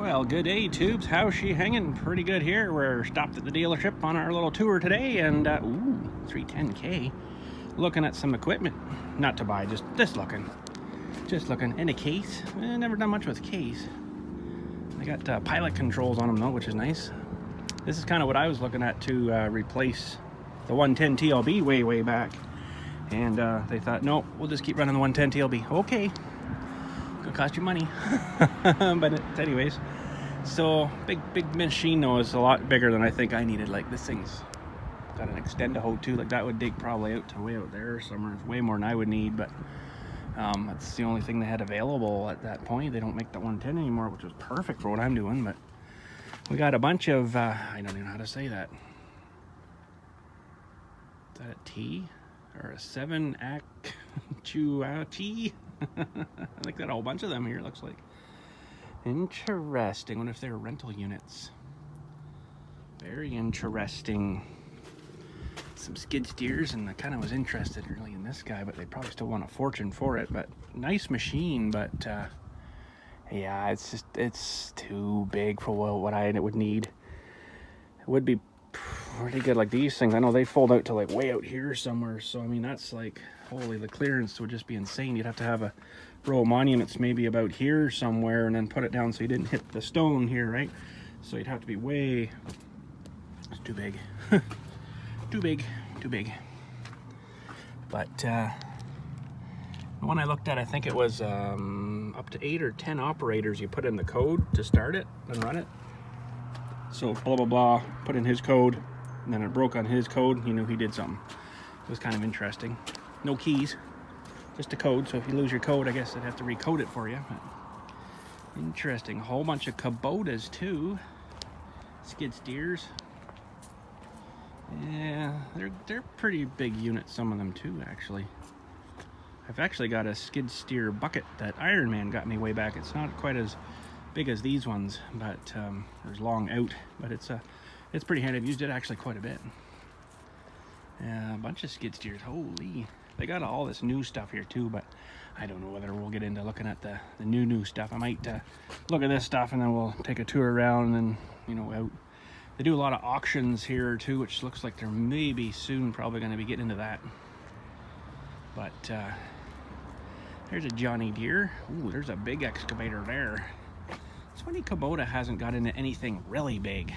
Well, good day, Tubes. How's she hanging? Pretty good here. We're stopped at the dealership on our little tour today, and ooh, 310K. Looking at some equipment. Not to buy, just looking. Just looking. In a case. Never done much with case. They got pilot controls on them though, which is nice. This is kind of what I was looking at to replace the 110 TLB way back. And they thought, no, we'll just keep running the 110 TLB. Okay. Gonna cost you money. But anyways, so big machine though is a lot bigger than I think I needed. Like this thing's got an extend-a-hoe too. Like that would dig probably out to way out there somewhere. It's way more than I would need, but that's the only thing they had available at that point. They don't make the 110 anymore, which was perfect for what I'm doing. But we got a bunch of I don't even know how to say that. Is that a T or a 7-actuati? I think got a whole bunch of them here, it looks like. Interesting. What if they're rental units? Very interesting. Some skid steers, and I kind of was interested really in this guy, but they probably still want a fortune for it. But nice machine, but yeah, it's too big for what I would need. It would be pretty good. Like these things, I know they fold out to like way out here somewhere, so I mean that's like, holy, the clearance would just be insane. You'd have to have a row of monuments maybe about here somewhere and then put it down so you didn't hit the stone here, right? So you'd have to be way, it's too big. too big. But the one I looked at, I think it was up to 8 or 10 operators. You put in the code to start it and run it. So blah blah blah, put in his code, and then it broke on his code. You knew he did something. It was kind of interesting. No keys, just a code. So if you lose your code, I guess they'd have to recode it for you. But interesting. A whole bunch of Kubotas too. Skid steers. Yeah, they're pretty big units. Some of them too, actually. I've actually got a skid steer bucket that Iron Man got me way back. It's not quite as big as these ones, but there's long out. But it's pretty handy. I've used it actually quite a bit. A bunch of skid steers. Holy. They got all this new stuff here too, but I don't know whether we'll get into looking at the new stuff. I might look at this stuff and then we'll take a tour around and then, you know, out. They do a lot of auctions here too, which looks like they're maybe soon probably going to be getting into that. But there's a Johnny Deere. Ooh, there's a big excavator there. It's funny Kubota hasn't got into anything really big.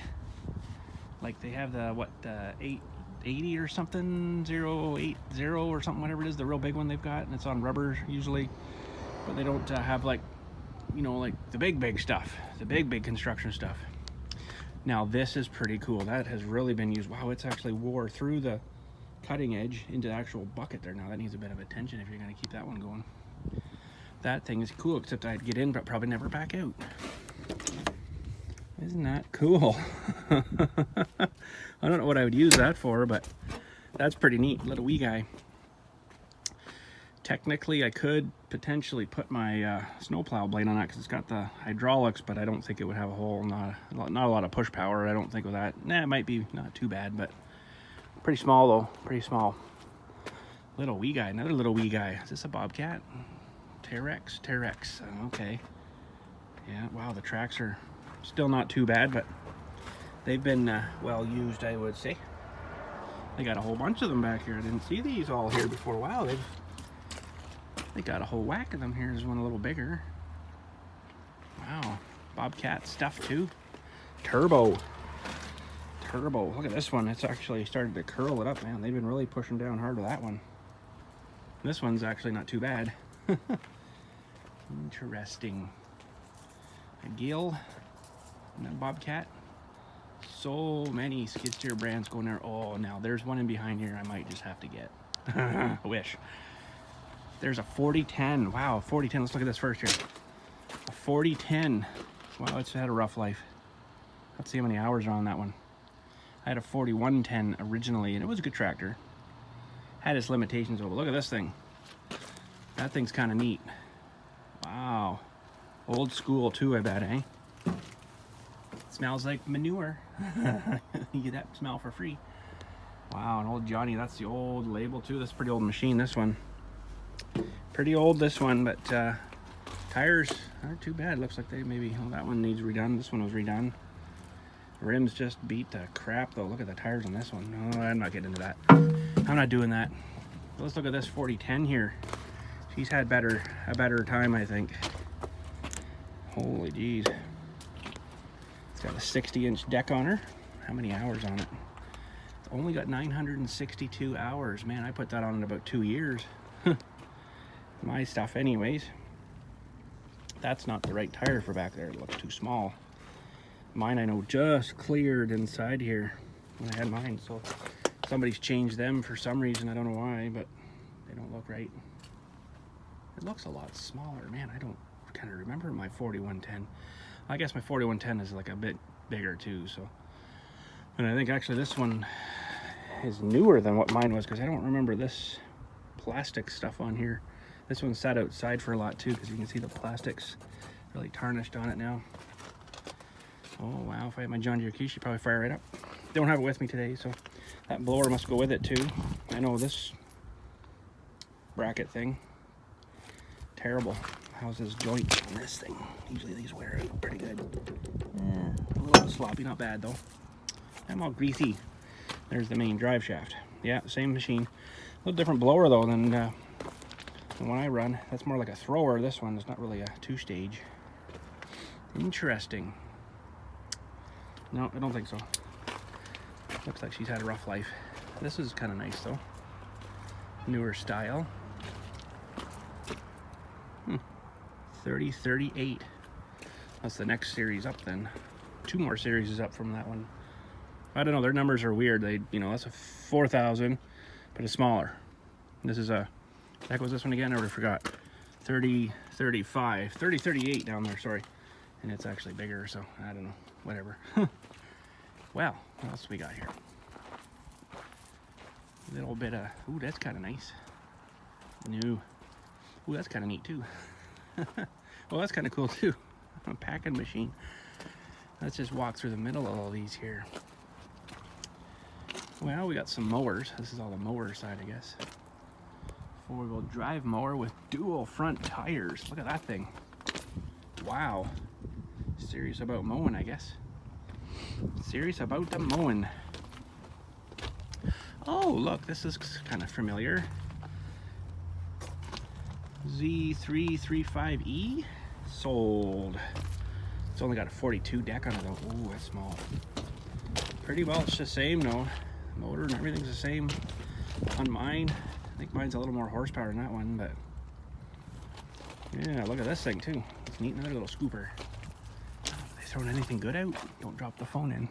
Like they have the 880 or something, 080 or something, whatever it is, the real big one they've got, and it's on rubber usually. But they don't have like, you know, like the big stuff, the big construction stuff. Now this is pretty cool. That has really been used. Wow, it's actually wore through the cutting edge into the actual bucket there. Now that needs a bit of attention if you're going to keep that one going. That thing is cool, except I'd get in but probably never back out. Isn't that cool? I don't know what I would use that for, but that's pretty neat. Little wee guy. Technically, I could potentially put my snowplow blade on that because it's got the hydraulics, but I don't think it would have a whole, not a lot of push power. I don't think with that. Nah, it might be not too bad, but pretty small though. Pretty small. Little wee guy. Another little wee guy. Is this a Bobcat? Terex. Okay. Yeah. Wow. The tracks are still not too bad, but they've been well used, I would say. They got a whole bunch of them back here. I didn't see these all here before. Wow. They got a whole whack of them here. There's one a little bigger. Wow. Bobcat stuff too. Turbo. Look at this one. It's actually started to curl it up, man. They've been really pushing down hard with that one. This one's actually not too bad. Interesting. A Gill. And a Bobcat. So many skid steer brands going there. Oh, now there's one in behind here I might just have to get. I wish. There's a 4010. Wow, 4010. Let's look at this first here. A 4010. Wow, it's had a rough life. Let's see how many hours are on that one. I had a 4110 originally, and it was a good tractor. Had its limitations, but look at this thing. That thing's kind of neat. Wow. Old school too, I bet, eh? Smells like manure. You get that smell for free. Wow, an old Johnny. That's the old label too. That's a pretty old machine, this one. Pretty old, this one, but tires Not too bad. Looks like they maybe, well, that one needs redone. This one was redone. Rims just beat the crap though. Look at the tires on this one. No, I'm not getting into that. I'm not doing that. Let's look at this 4010 here. She's had a better time, I think. Holy geez. It's got a 60-inch deck on her. How many hours on it? It's only got 962 hours. Man, I put that on in about 2 years. My stuff anyways. That's not the right tire for back there. It looks too small. Mine, I know, just cleared inside here when I had mine. So somebody's changed them for some reason. I don't know why, but they don't look right. It looks a lot smaller. Man, I don't kind of remember my 4110. I guess my 4110 is like a bit bigger too. So, and I think actually this one is newer than what mine was, because I don't remember this plastic stuff on here. This one sat outside for a lot too, because you can see the plastic's really tarnished on it now. Oh wow, if I had my John Deere key, she'd probably fire right up. Don't have it with me today, so that blower must go with it too. I know this bracket thing, terrible. How's this joint on this thing? Usually these wear out pretty good. A little bit sloppy, not bad though. I'm all greasy. There's the main drive shaft. Yeah, same machine. A little different blower though than the one I run. That's more like a thrower. This one is not really a two-stage. Interesting. No, I don't think so. Looks like she's had a rough life. This is kind of nice though. Newer style. 3038. That's the next series up then. 2 more series is up from that one. I don't know, their numbers are weird. They, you know, that's a 4000, but it's smaller. This is a, heck was this one again? I already forgot. 3035, 3038 down there, sorry. And it's actually bigger, so I don't know, whatever. Well, what else we got here? A little bit of, ooh, that's kind of nice. New. Ooh, that's kind of neat too. Well, that's kind of cool too. A packing machine. Let's just walk through the middle of all these here. Well, we got some mowers. This is all the mower side, I guess. 4-wheel drive mower with dual front tires. Look at that thing. Wow. Serious about mowing, I guess. Serious about the mowing. Oh, look, this is kind of familiar. Z335E sold. It's only got a 42 deck on it though. Ooh, that's small. Pretty well, it's the same though. Motor and everything's the same on mine. I think mine's a little more horsepower than that one, but yeah, look at this thing too. It's neat. Another little scooper. Are they throwing anything good out? Don't drop the phone in.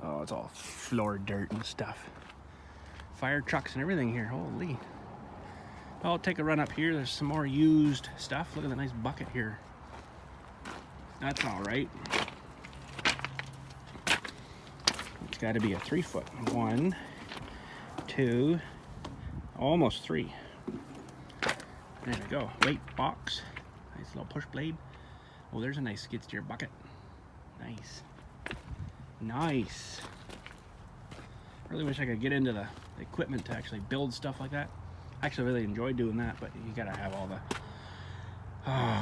Oh, it's all floor dirt and stuff. Fire trucks and everything here. Holy. I'll take a run up here. There's some more used stuff. Look at the nice bucket here. That's all right. It's got to be a 3-foot. 1, 2, almost 3. There we go. Weight box. Nice little push blade. Oh, there's a nice skid steer bucket. Nice. Nice. Really wish I could get into the equipment to actually build stuff like that. I actually really enjoy doing that, but you gotta have all the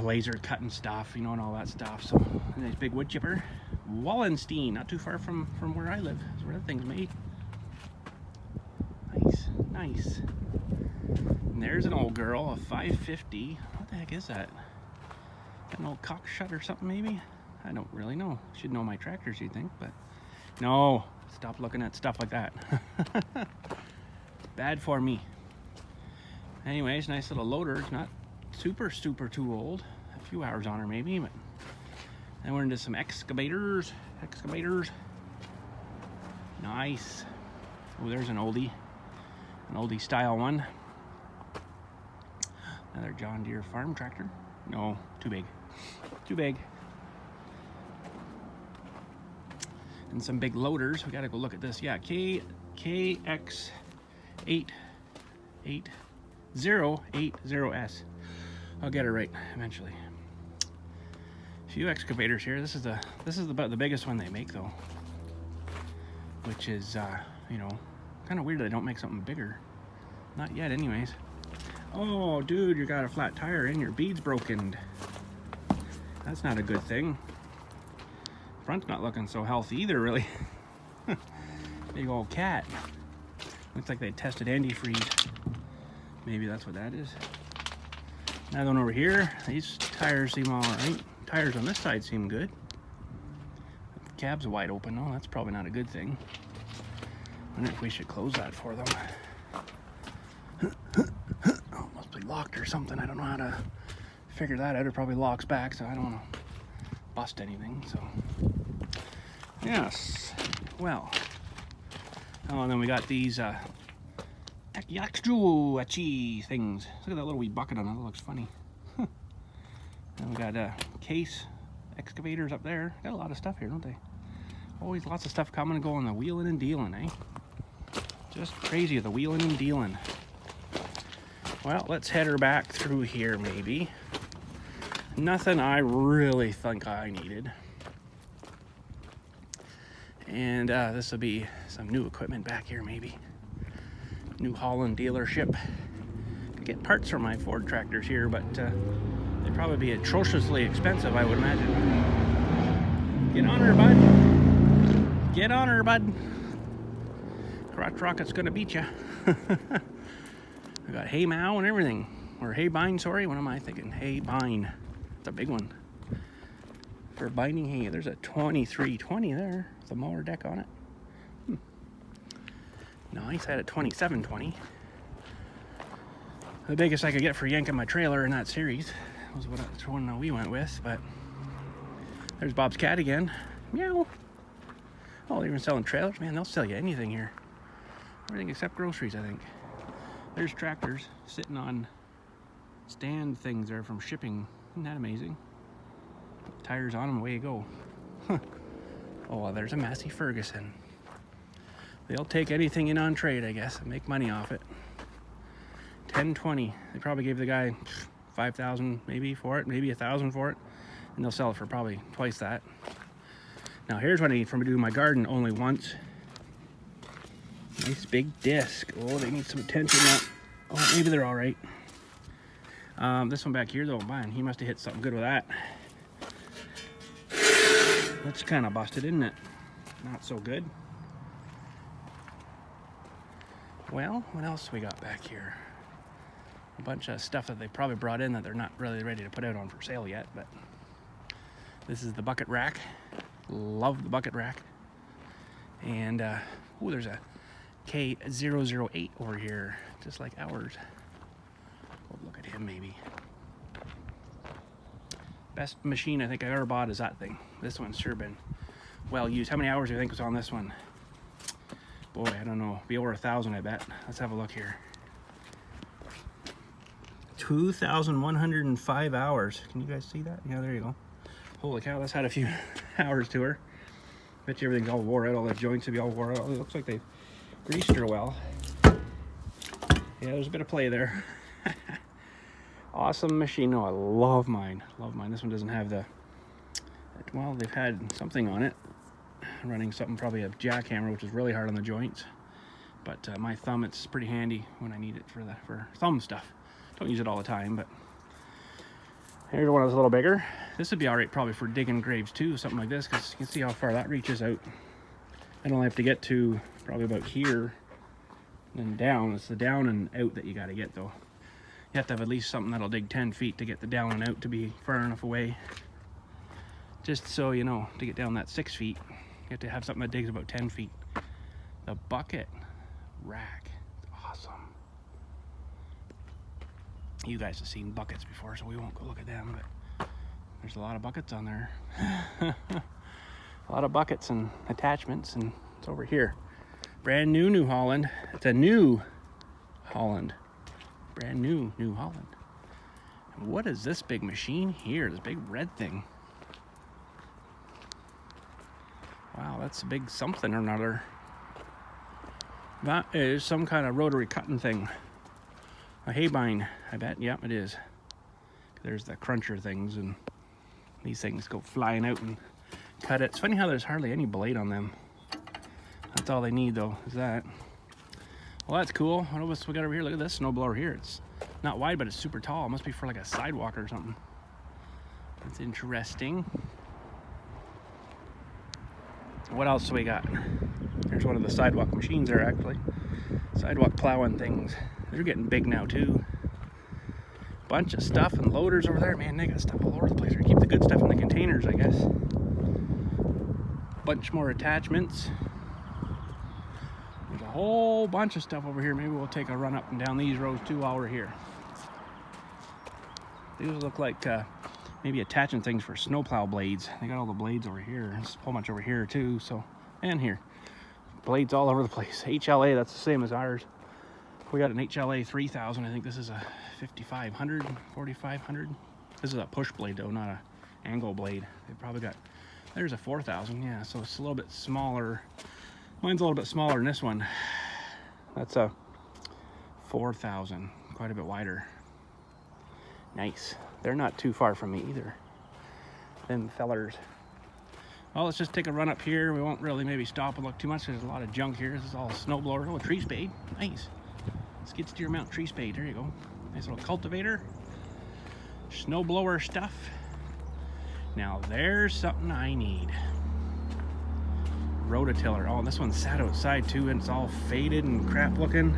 laser cutting stuff, you know, and all that stuff. So, a nice big wood chipper. Wallenstein, not too far from where I live. That's where that thing's made. Nice, nice. And there's an old girl, a 550. What the heck is that? An old cock shut or something, maybe? I don't really know. Should know my tractors, you think, but no. Stop looking at stuff like that. Bad for me. Anyways, nice little loader. It's not super too old. A few hours on her maybe, but then we're into some excavators. Nice. Oh, there's an oldie style one. Another John Deere farm tractor. No, too big. Too big. And some big loaders. We gotta go look at this. Yeah, KX8080S. I'll get it right eventually. A few excavators here. This is about the biggest one they make though, which is you know, kind of weird they don't make something bigger. Not yet, anyways. Oh, dude, you got a flat tire and your bead's broken. That's not a good thing. Front's not looking so healthy either, really. Big old cat. Looks like they tested antifreeze. Maybe that's what that is. Another one over here. These tires seem all right. Tires on this side seem good. The cab's wide open. Oh, that's probably not a good thing. I wonder if we should close that for them. Oh, must be locked or something. I don't know how to figure that out. It probably locks back, so I don't want to bust anything. So, yes. Well. Oh, and then we got these takiyaku things. Look at that little wee bucket on it. That looks funny. And we got case excavators up there. Got a lot of stuff here, don't they? Always lots of stuff coming and going. The wheeling and dealing, eh? Just crazy, the wheeling and dealing. Well, let's head her back through here, maybe. Nothing I really think I needed. And this will be some new equipment back here, maybe. New Holland dealership. Could get parts for my Ford tractors here, but they'd probably be atrociously expensive, I would imagine. Get on her, bud. Get on her, bud. Crotch Rocket's gonna beat ya. We got hay mow and everything. Or hay bine, sorry. What am I thinking? Hay bine. It's a big one. For binding hay, there's a 2320 there. The mower deck on it. Nice. I had a 2720. The biggest I could get for yanking my trailer in that series was the one we went with. But there's Bob's cat again. Meow. Oh, they're even selling trailers. Man, they'll sell you anything here. Everything except groceries, I think. There's tractors sitting on stand things there from shipping. Isn't that amazing? Tires on them, away you go. Oh, well, there's a Massey Ferguson. They'll take anything in on trade, I guess, and make money off it. 1020. They probably gave the guy 5,000 maybe for it, maybe 1,000 for it, and they'll sell it for probably twice that. Now here's what I need from doing my garden only once. Nice big disc. Oh, they need some attention now. Oh, maybe they're all right. This one back here though, man, he must have hit something good with that. That's kind of busted, isn't it? Not so good. Well, what else we got back here? A bunch of stuff that they probably brought in that they're not really ready to put out on for sale yet, but this is the bucket rack. Love the bucket rack. And oh, there's a K008 over here, just like ours. Go look at him, maybe. Best machine I think I ever bought is that thing. This one's sure been well used. How many hours do you think was on this one? Boy, I don't know. Be over 1,000, I bet. Let's have a look here. 2,105 hours. Can you guys see that? Yeah, there you go. Holy cow, that's had a few hours to her. Bet you everything's all wore out. All the joints will be all wore out. It looks like they've greased her well. Yeah, there's a bit of play there. Awesome machine. Oh, I love mine. Love mine. This one doesn't have the... Well, they've had something on it. Running something, probably a jackhammer, which is really hard on the joints. But my thumb, it's pretty handy when I need it for thumb stuff. Don't use it all the time, but... Here's one that's a little bigger. This would be alright probably for digging graves too, something like this, because you can see how far that reaches out. I don't have to get to probably about here and down. It's the down and out that you got to get though. You have to have at least something that'll dig 10 feet to get the down and out to be far enough away. Just so you know, to get down that 6 feet, you have to have something that digs about 10 feet. The bucket rack, it's awesome. You guys have seen buckets before, so we won't go look at them, but there's a lot of buckets on there. A lot of buckets and attachments, and it's over here. Brand new New Holland. It's a new Holland. Brand new New Holland. And what is this big machine here? This big red thing. Wow, that's a big something or another. That is some kind of rotary cutting thing. A hay bine, I bet. Yep, it is. There's the cruncher things, and these things go flying out and cut it. It's funny how there's hardly any blade on them. That's all they need, though, is that. Well, that's cool. What else we got over here? Look at this snowblower here. It's not wide, but it's super tall. It must be for like a sidewalk or something. That's interesting. What else do we got? There's one of the sidewalk machines there, actually. Sidewalk plowing things. They're getting big now, too. Bunch of stuff and loaders over there. Man, they got stuff all over the place. They keep the good stuff in the containers, I guess. Bunch more attachments. There's a whole bunch of stuff over here. Maybe we'll take a run up and down these rows too while we're here. These look like maybe attaching things for snowplow blades. They got all the blades over here. There's a whole bunch over here too. So, and here, blades all over the place. HLA, that's the same as ours. We got an HLA 3000. I think this is a 5500, 4500. This is a push blade though, not a angle blade. They probably got. There's a 4000. Yeah, so it's a little bit smaller. Mine's a little bit smaller than this one. That's a 4000, quite a bit wider. Nice. They're not too far from me either. Them fellers. Well, let's just take a run up here. We won't really maybe stop and look too much. There's a lot of junk here. This is all snowblower. Oh, a tree spade. Nice. Skid steer mount tree spade. There you go. Nice little cultivator. Snowblower stuff. Now there's something I need. Rototiller. Oh, this one's sat outside too, and it's all faded and crap looking.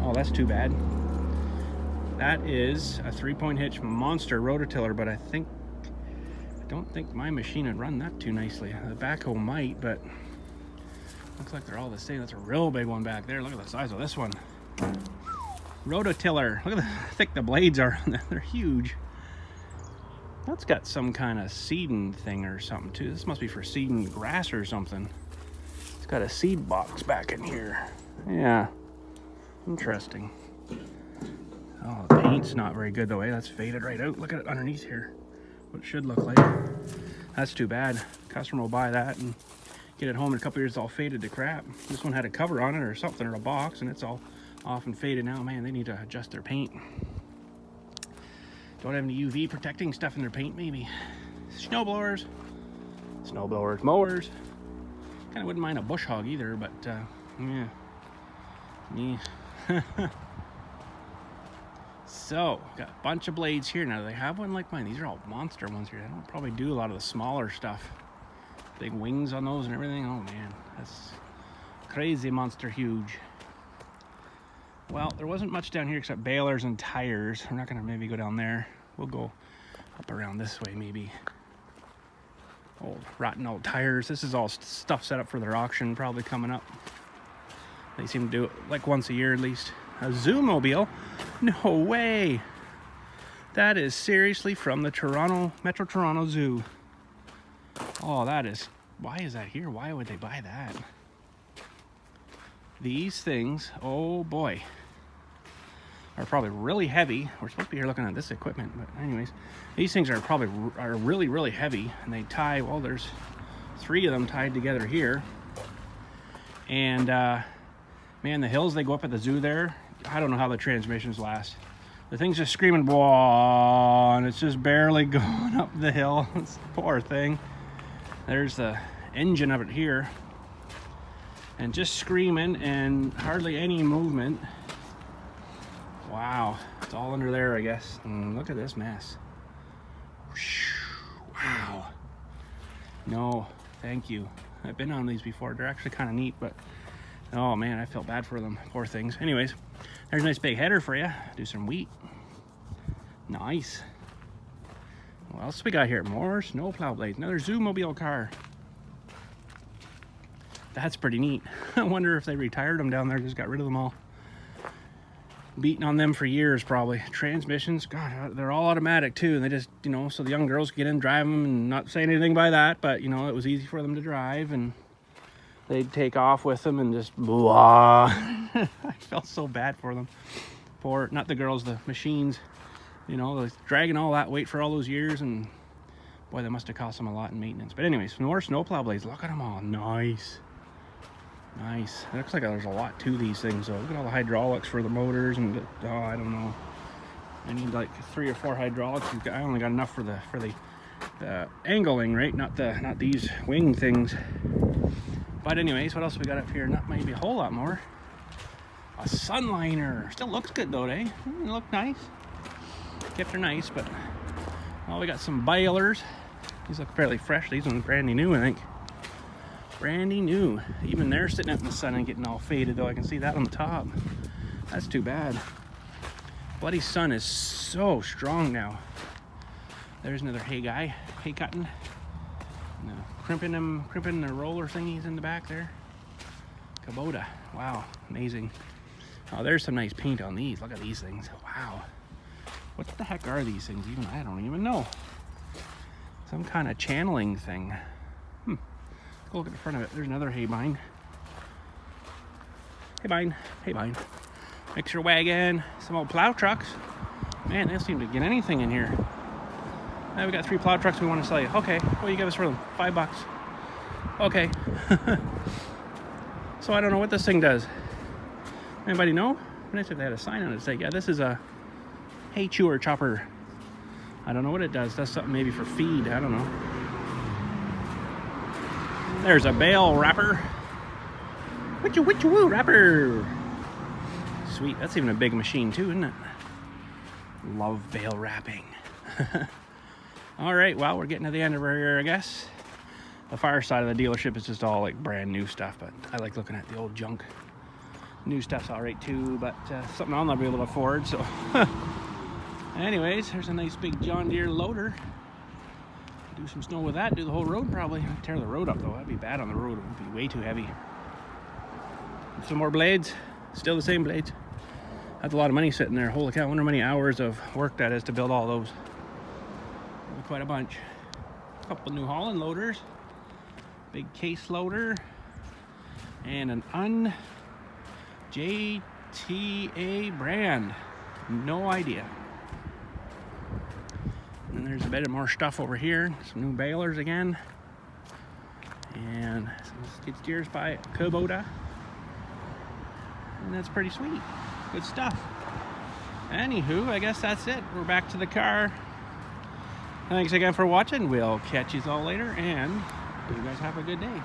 Oh, that's too bad. That is a 3-point hitch monster rototiller, but I don't think my machine would run that too nicely. The backhoe might, but looks like they're all the same. That's a real big one back there. Look at the size of this one. Rototiller. Look at how thick the blades are on that. They're huge. That's got some kind of seeding thing or something too. This must be for seeding grass or something. It's got a seed box back in here. Yeah, interesting. Oh, the paint's not very good though, eh? That's faded right out. Look at it underneath here. What it should look like. That's too bad. Customer will buy that and get it home in a couple years, it's all faded to crap. This one had a cover on it or something, or a box, and it's all off and faded now. Man, they need to adjust their paint. Don't have any UV protecting stuff in their paint, maybe. Snowblowers, mowers. Kind of wouldn't mind a bush hog either, but yeah. So, got a bunch of blades here. Now, do they have one like mine? These are all monster ones here. They don't probably do a lot of the smaller stuff. Big wings on those and everything. Oh man, that's crazy monster huge. Well, there wasn't much down here except balers and tires. We're not gonna maybe go down there. We'll go up around this way maybe. Old rotten old tires. This is all stuff set up for their auction probably coming up. They seem to do it like once a year at least. A Zoomobile? No way! That is seriously from the Metro Toronto Zoo. Oh, that is... Why is that here? Why would they buy that? These things, oh boy, are probably really heavy. We're supposed to be here looking at this equipment, but anyways, these things are probably really, really heavy, and they tie, well, there's 3 of them tied together here. And man, the hills they go up at the zoo there, I don't know how the transmissions last. The thing's just screaming, whoa, and it's just barely going up the hill. It's poor thing. There's the engine of it here. And just screaming and hardly any movement. Wow, it's all under there, I guess. And look at this mess. Wow. No, thank you. I've been on these before. They're actually kind of neat, but oh man, I felt bad for them. Poor things. Anyways, there's a nice big header for you. Do some wheat. Nice. What else we got here? More snowplow blades. Another Zoomobile car. That's pretty neat. I wonder if they retired them down there, just got rid of them all. Beating on them for years, probably. Transmissions, God, they're all automatic too. And they just, you know, so the young girls get in, drive them, and not say anything by that, but, you know, it was easy for them to drive, and they'd take off with them and just blah. I felt so bad for them. Poor, not the girls, the machines. You know, dragging all that weight for all those years, and boy, that must have cost them a lot in maintenance. But anyways, more snowplow blades. Look at them all. Nice. Nice. It looks like there's a lot to these things, though. Look at all the hydraulics for the motors, and oh, I don't know. I need like 3 or 4 hydraulics. I only got enough for the angling, right? Not these wing things. But anyways, what else we got up here? Not maybe a whole lot more. A sunliner. Still looks good though, eh? It looked nice. Kept her nice, but Oh, we got some balers. These look fairly fresh. These ones brandy new, I think. Brandy new. Even they're sitting out in the sun and getting all faded, though. I can see that on the top. That's too bad. Bloody sun is so strong now. There's another hay guy, hay cutting. Crimping the roller thingies in the back there. Kubota. Wow, amazing. Oh, there's some nice paint on these. Look at these things. Wow. What the heck are these things even? I don't even know. Some kind of channeling thing. Go look at the front of it. There's another hay bind. Hay bind. Mixer wagon. Some old plow trucks. Man, they don't seem to get anything in here. Now we got 3 plow trucks we want to sell you. Okay, what do you give us for them? $5. Okay. So I don't know what this thing does. Anybody know? Nice if they had a sign on it to say, yeah, this is a hay chewer chopper. I don't know what it does. That's something maybe for feed. I don't know. There's a Bale Wrapper. Witcha wrapper. Sweet. That's even a big machine too, isn't it? Love bale wrapping. All right, well, we're getting to the end of our year, I guess. The far side of the dealership is just all like brand new stuff, but I like looking at the old junk. New stuff's all right too, but something I'll never be able to afford, so. Anyways, there's a nice big John Deere loader. Do some snow with that, do the whole road probably. Tear the road up though, that'd be bad on the road. It would be way too heavy. Some more blades, still the same blades. That's a lot of money sitting there. Holy cow, I wonder how many hours of work that is to build all those. Quite a bunch. A couple New Holland loaders. Big case loader. And an JTA brand. No idea. And there's a bit of more stuff over here. Some new balers again. And some skid steers by Kubota. And that's pretty sweet. Good stuff. Anywho, I guess that's it. We're back to the car. Thanks again for watching. We'll catch you all later, and you guys have a good day.